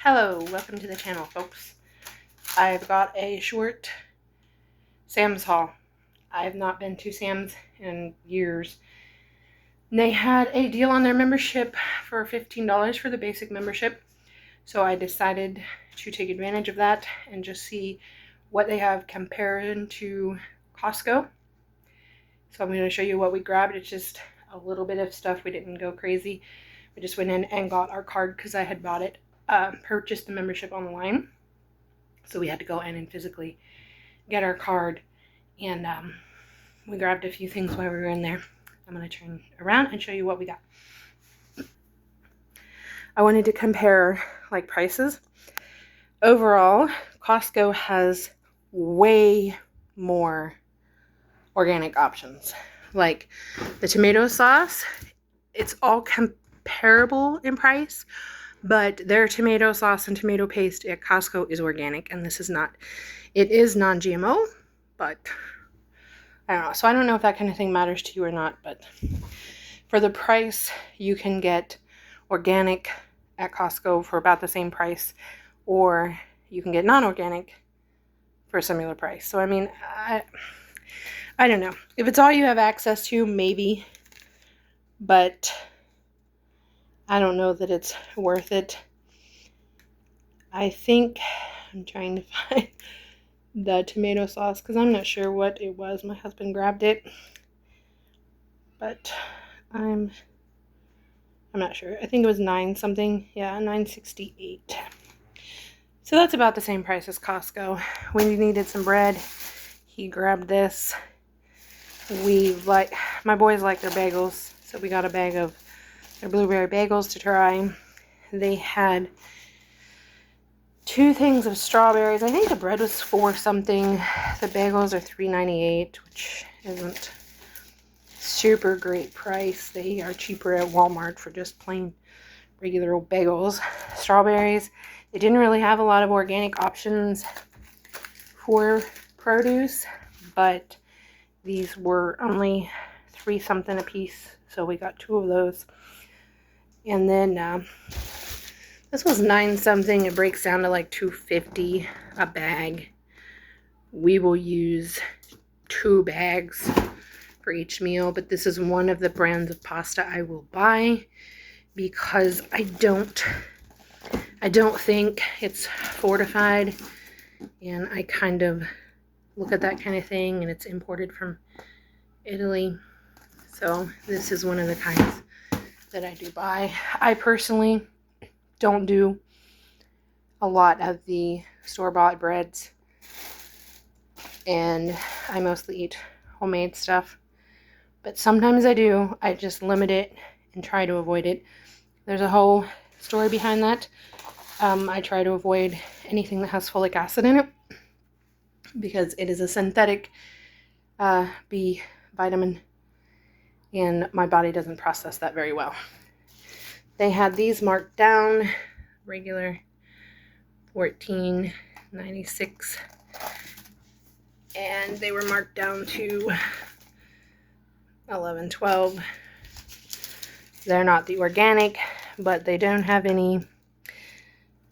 Hello, welcome to the channel, folks. I've got a short Sam's haul. I have not been to Sam's in years. They had a deal on their membership for $15 for the basic membership. So I decided to take advantage of that and just see what they have compared to Costco. So I'm going to show you what we grabbed. It's just a little bit of stuff. We didn't go crazy. We just went in and got our card because I had bought it. Purchased the membership online, so we had to go in and physically get our card, and we grabbed a few things while we were in there. I'm going to turn around and show you what we got. I wanted to compare like prices. Overall, Costco has way more organic options. Like the tomato sauce, it's all comparable in price, but their tomato sauce and tomato paste at Costco is organic, and this is not. It is non-GMO, but I don't know. So I don't know if that kind of thing matters to you or not, but for the price, you can get organic at Costco for about the same price, or you can get non-organic for a similar price. So I mean, I don't know. If it's all you have access to, maybe, but I don't know that it's worth it. I think I'm trying to find the tomato sauce because I'm not sure what it was. My husband grabbed it, but I'm not sure. I think it was $9 something. Yeah, $9.68. So that's about the same price as Costco. When you needed some bread, he grabbed this. My boys like their bagels, so we got a bag of their blueberry bagels to try. They had 2 things of strawberries. I think the bread was $4 something. The bagels are $3.98, which isn't super great price. They are cheaper at Walmart for just plain regular old bagels. Strawberries. They didn't really have a lot of organic options for produce, but these were only $3 something a piece, so we got 2 of those. And then this was $9 something. It breaks down to like $2.50 a bag. We will use 2 bags for each meal, but this is one of the brands of pasta I will buy because I don't think it's fortified, and I kind of look at that kind of thing, and it's imported from Italy. So this is one of the kinds that I do buy. I personally don't do a lot of the store-bought breads, and I mostly eat homemade stuff, but sometimes I do. I just limit it and try to avoid it. There's a whole story behind that. I try to avoid anything that has folic acid in it because it is a synthetic B vitamin, and my body doesn't process that very well. They had these marked down, regular $14.96, and they were marked down to $11.12. They're not the organic, but they don't have any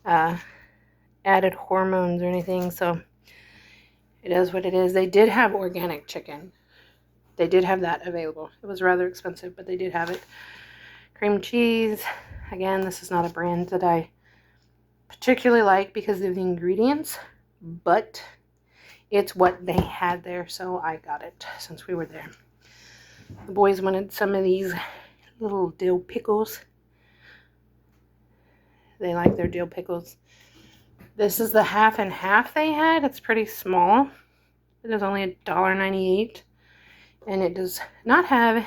added hormones or anything, so it is what it is. They did have organic chicken. They did have that available. It was rather expensive, but they did have it. Cream cheese. Again, this is not a brand that I particularly like because of the ingredients, but it's what they had there, so I got it since we were there. The boys wanted some of these little dill pickles. They like their dill pickles. This is the half and half they had. It's pretty small. It is only $1.98, and it does not have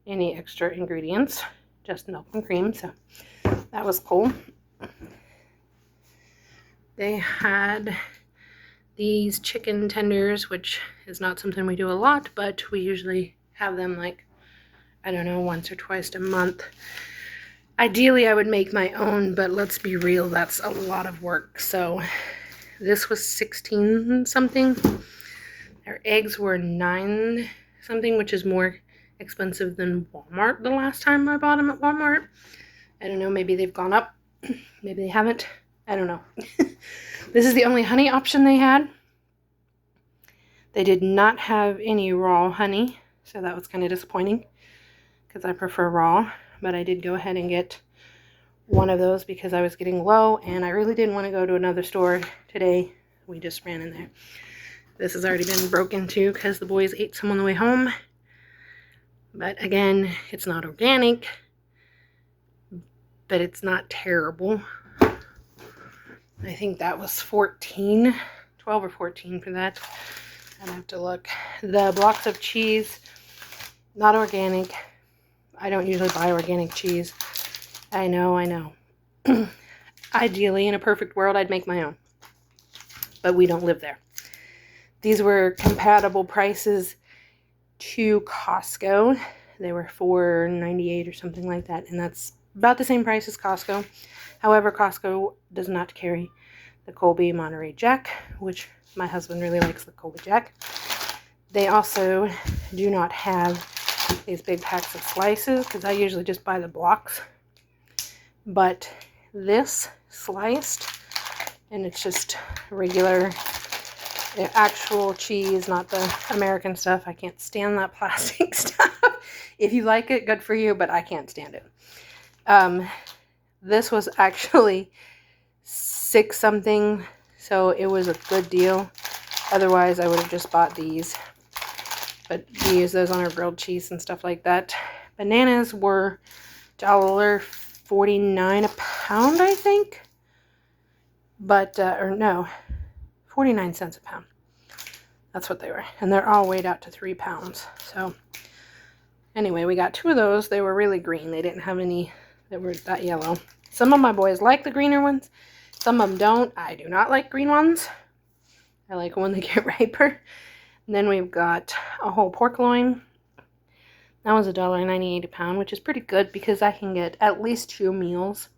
any extra ingredients, just milk and cream, so that was cool. They had these chicken tenders, which is not something we do a lot, but we usually have them like, I don't know, once or twice a month. Ideally, I would make my own, but let's be real, that's a lot of work. So this was $16 something. Their eggs were $9 something, which is more expensive than Walmart the last time I bought them at Walmart. I don't know, maybe they've gone up Maybe they haven't. I don't know. This is the only honey option they had. They did not have any raw honey, so that was kind of disappointing because I prefer raw. But I did go ahead and get one of those because I was getting low and I really didn't want to go to another store today. We just ran in there. This has already been broken too because the boys ate some on the way home. But again, it's not organic, but it's not terrible. I think that was 12 or 14 for that. I have to look. The blocks of cheese, not organic. I don't usually buy organic cheese. I know. Ideally, in a perfect world, I'd make my own. But we don't live there. These were compatible prices to Costco. They were $4.98 or something like that. And that's about the same price as Costco. However, Costco does not carry the Colby Monterey Jack, which my husband really likes the Colby Jack. They also do not have these big packs of slices because I usually just buy the blocks. But this sliced, and it's just regular actual cheese, not the American stuff. I can't stand that plastic stuff. If you like it, good for you, but I can't stand it. This was actually $6 something, so it was a good deal. Otherwise, I would have just bought these. But we use those on our grilled cheese and stuff like that. Bananas were $1.49 a pound, I think. But, or no, 49 cents a pound. That's what they were. And they're all weighed out to 3 pounds. So, anyway, we got 2 of those. They were really green. They didn't have any that were that yellow. Some of my boys like the greener ones. Some of them don't. I do not like green ones. I like when they get riper. And then we've got a whole pork loin. That was $1.98 a pound, which is pretty good because I can get at least 2 meals.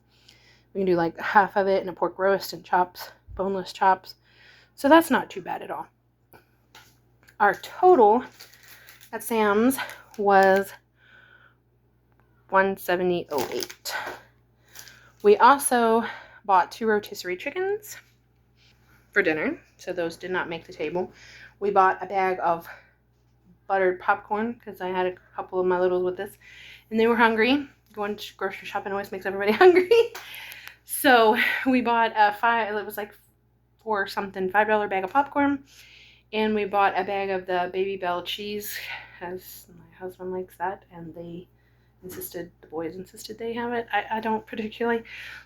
We can do like half of it in a pork roast and chops, boneless chops. So that's not too bad at all. Our total at Sam's was $170.08. We also bought 2 rotisserie chickens for dinner, so those did not make the table. We bought a bag of buttered popcorn because I had a couple of my littles with us, and they were hungry. Going to grocery shopping always makes everybody hungry. So we bought it was like $5 bag of popcorn, and we bought a bag of the Baby Bell cheese, as my husband likes that, and the boys insisted they have it. I don't particularly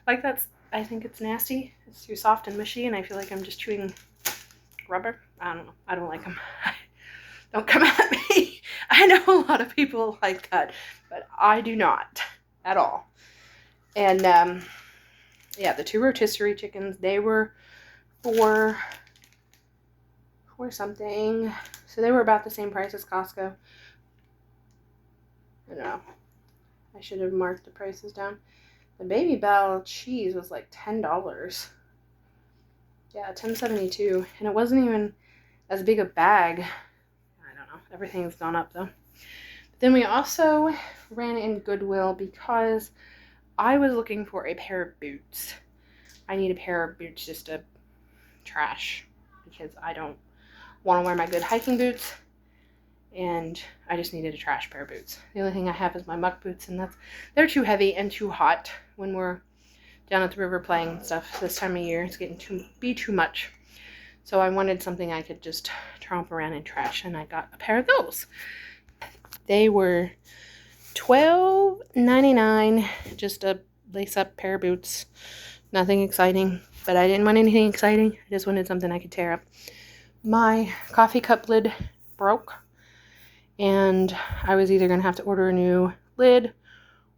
like that. I think it's nasty. It's too soft and mushy, and I feel like I'm just chewing rubber. I don't know. I don't like them. Don't come at me. I know a lot of people like that, but I do not at all. And yeah, the 2 rotisserie chickens, they were for something. So they were about the same price as Costco. I don't know. I should have marked the prices down. The Baby Bell cheese was like $10. Yeah, $10.72. And it wasn't even as big a bag. I don't know. Everything's gone up though. But then we also ran in Goodwill because I was looking for a pair of boots. I need a pair of boots just to trash because I don't want to wear my good hiking boots. And I just needed a trash pair of boots. The only thing I have is my muck boots, and they're too heavy and too hot when we're down at the river playing stuff this time of year. It's getting too much. So I wanted something I could just tromp around and trash, and I got a pair of those. They were $12.99, just a lace-up pair of boots. Nothing exciting, but I didn't want anything exciting. I just wanted something I could tear up. My coffee cup lid broke, and I was either going to have to order a new lid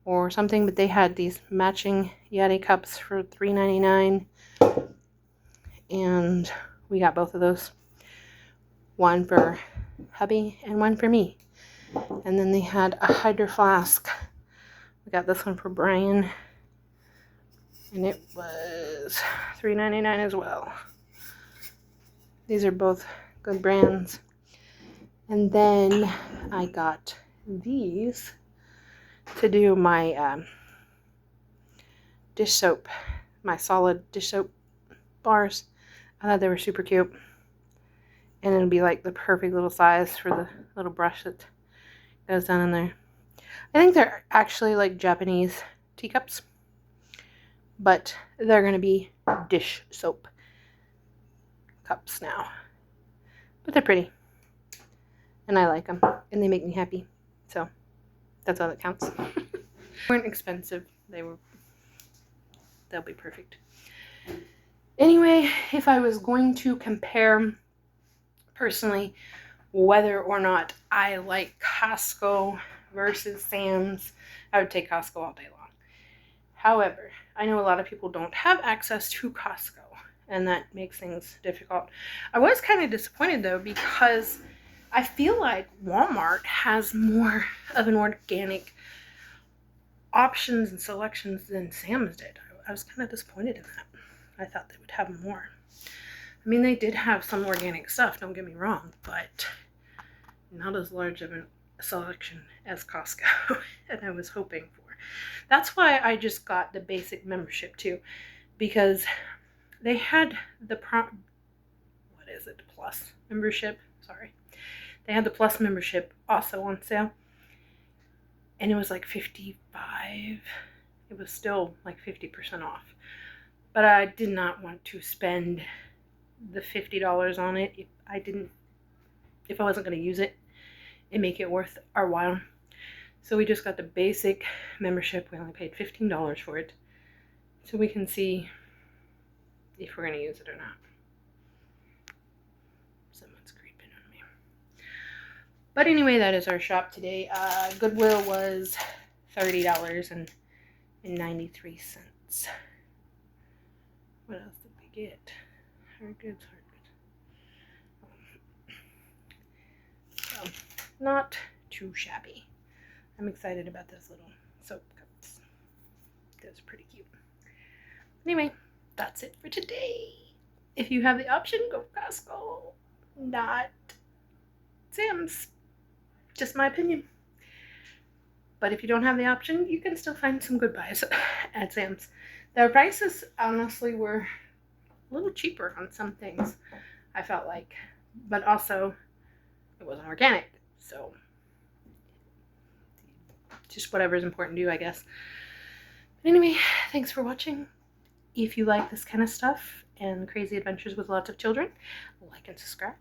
or something, but they had these matching Yeti cups for $3.99, and we got both of those. One for hubby and one for me. And then they had a Hydro Flask. We got this one for Brian, and it was $3.99 as well. These are both good brands. And then I got these to do my dish soap my solid dish soap bars. I thought they were super cute. And it'll be like the perfect little size for the little brush that goes down in there. I think they're actually like Japanese teacups, but they're going to be dish soap cups now. But they're pretty. And I like them. And they make me happy. So that's all that counts. They weren't expensive. They'll be perfect. Anyway, if I was going to compare personally whether or not I like Costco versus Sam's, I would take Costco all day long. However, I know a lot of people don't have access to Costco, and that makes things difficult. I was kind of disappointed though, because I feel like Walmart has more of an organic options and selections than Sam's did. I was kind of disappointed in that. I thought they would have more. I mean, they did have some organic stuff, don't get me wrong, but not as large of a selection as Costco and I was hoping for. That's why I just got the basic membership too, because they had the Plus membership. Sorry. They had the Plus membership also on sale, and it was like $55. It was still like 50% off. But I did not want to spend the $50 on it if I wasn't going to use it and make it worth our while. So we just got the basic membership. We only paid $15 for it, so we can see if we're going to use it or not. Someone's creeping on me. But anyway, that is our shop today. Goodwill was $30.93. What else did we get? Hard goods. So, not too shabby. I'm excited about those little soap cups. Those are pretty cute. Anyway, that's it for today. If you have the option, go Costco, not Sam's. Just my opinion. But if you don't have the option, you can still find some good buys at Sam's. Their prices honestly were a little cheaper on some things, I felt like. But also, it wasn't organic. So, just whatever is important to you, I guess. But anyway, thanks for watching. If you like this kind of stuff and crazy adventures with lots of children, like and subscribe.